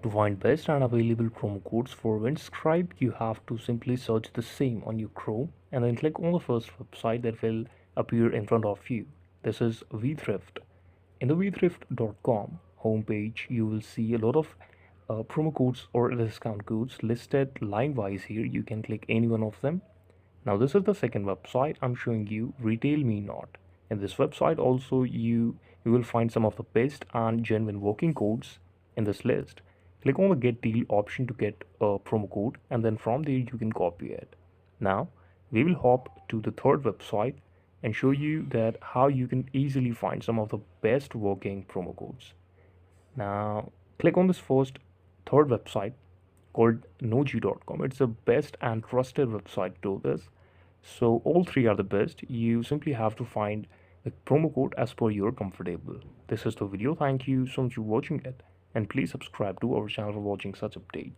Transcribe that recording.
To find best and available promo codes for Windscribe, you have to simply search the same on your Chrome and then click on the first website that will appear in front of you. This is vthrift. In the vthrift.com homepage, you will see a lot of promo codes or discount codes listed line wise here. You can click any one of them. Now this is the second website I'm showing you, Retail Me Not. In this website also you will find some of the best and genuine working codes in this list. Click on the get deal option to get a promo code and then from there you can copy it. Now we will hop to the third website and show you that how you can easily find some of the best working promo codes. Now click on this third website called noji.com. It's the best and trusted website to do this. So all three are the best. You simply have to find the promo code as per your comfortable. This is the video. Thank you so much for watching it. And please subscribe to our channel for watching such updates.